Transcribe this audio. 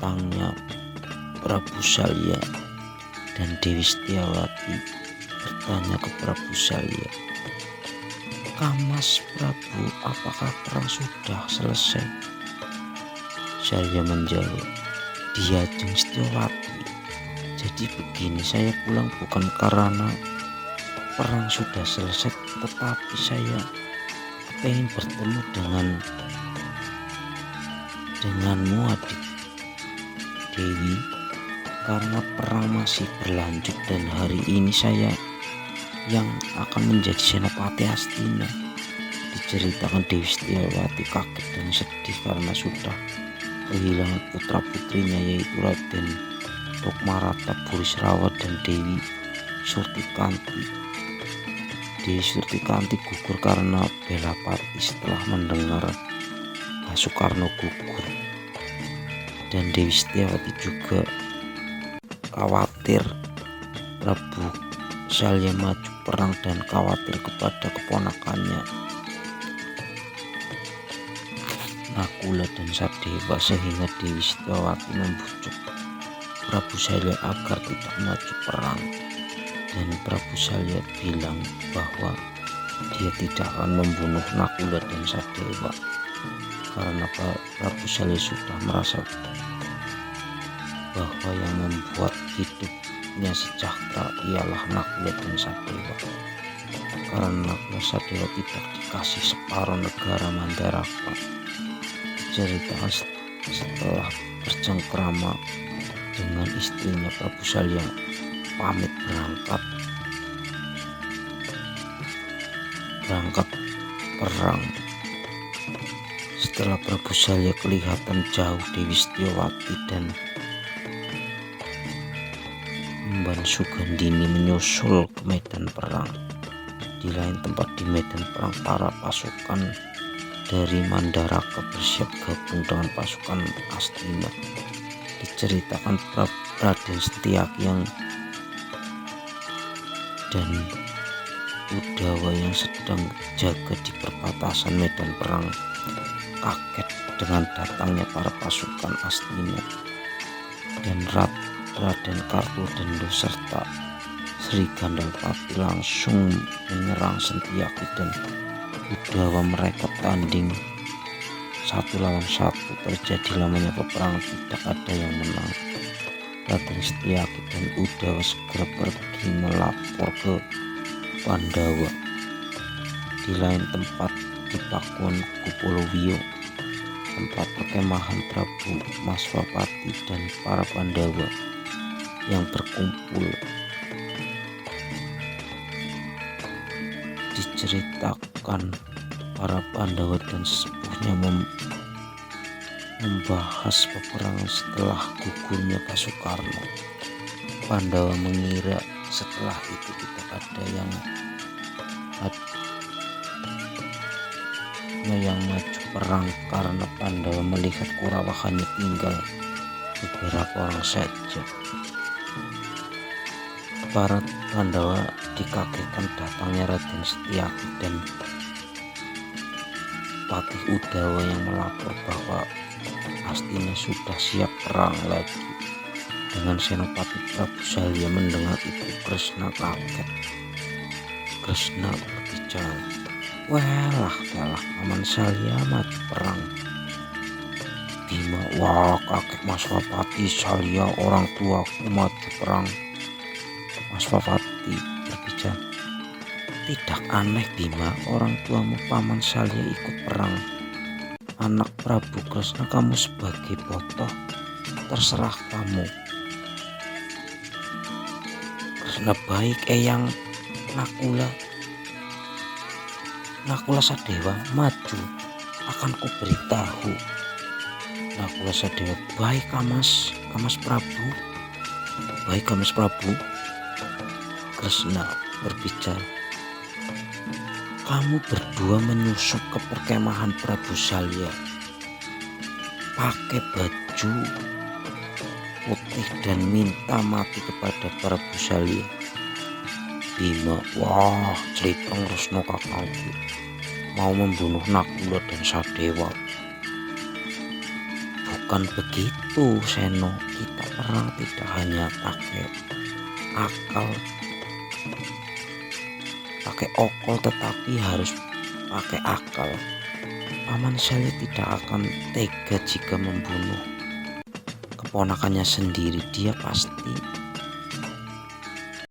datangnya Prabu Salya dan Dewi Setiawati bertanya ke Prabu Salya, "Kamas Prabu, apakah perang sudah selesai?" Salya menjawab, "Dia Jeng Setiawati, jadi begini, saya pulang bukan karena perang sudah selesai, tetapi saya ingin bertemu denganmu adik Dewi, karena perang masih berlanjut dan hari ini saya yang akan menjadi senopati Astina." Diceritakan Dewi Setiawati kaget dan sedih karena sudah kehilangan putra putrinya, yaitu Raden Rukmarata, Burisrawa dan Dewi Surtikanti. Dewi Surtikanti gugur karena Belapati setelah mendengar Pak Soekarno gugur, dan Dewi Setiawati juga khawatir Prabu Salya maju perang dan khawatir kepada keponakannya Nakula dan Sadewa, sehingga Dewi Setiawati membujuk Prabu Salya agar tidak maju perang, dan Prabu Salya bilang bahwa dia tidak akan membunuh Nakula dan Sadewa karena Prabu Salya sudah merasa bahwa yang membuat hidupnya sejahtera ialah Nakula dan Sadewa, karena Nakula Sadewa tidak dikasih separuh negara Mandaraka. Diceritakan setelah bercengkrama dengan istrinya, Prabu Salya pamit berangkat perang. Setelah Prabu Salya kelihatan jauh, Dewi Setiawati dan Mban Sugandini menyusul ke medan perang. Di lain tempat di medan perang, para pasukan dari Mandaraka bersiap gabung dengan pasukan Astina. Diceritakan Raden Setyaki dan Udawa yang sedang jaga di perbatasan medan perang kaget dengan datangnya para pasukan Astina, dan Raden Kartodendo serta Sri Gandalpati langsung menyerang Setyaki dan Udawa. Mereka tanding 1 lawan 1, terjadi lamanya peperangan, tidak ada yang menang. Raden Setyaki dan Udawa segera pergi melapor ke Pandawa. Di lain tempat di Pakuan Kupolowiyo, tempat perkemahan Prabu Maswapati dan para Pandawa yang berkumpul, diceritakan para Pandawa dan sesepuhnya membahas peperangan setelah gugurnya Pak Soekarno. Pandawa mengira setelah itu tidak ada yang maju perang karena Pandawa melihat Kurawa hanya tinggal beberapa orang saja. Para Pandawa dikagetkan datangnya Raden Setyaki dan Patih Udawa yang melapor bahwa Astina sudah siap perang lagi. Dengan Senopati Prabu Salya mendengar itu, Kresna kaget. Kresna berbicara, "Walah dalah, Paman Salya maju perang." Bima, "Wah, kakek Maswapati, Salya orang tuaku maju perang." Maswapati berbicara, "Tidak aneh Bima, orang tuamu Paman Salya ikut perang. Anak Prabu Kresna, kamu sebagai botoh, terserah kamu." Kresna, "Baik Eyang Nakula Sadewa maju, akan kuberitahu." Nakula Sadewa, "Baik Kamas Prabu." "Baik Kamas Prabu." Kresna berbicara, "Kamu berdua menyusup ke perkemahan Prabu Salya, pakai baju putih dan minta mati kepada Prabu Salya." Bima, "Wah, Celitong Resno kakakku mau membunuh Nakula dan Sadewa." Bukan begitu, Seno. Kita perang tidak hanya pakai akal, pakai okol, tetapi harus pakai akal. Paman Seli tidak akan tega jika membunuh keponakannya sendiri. Dia pasti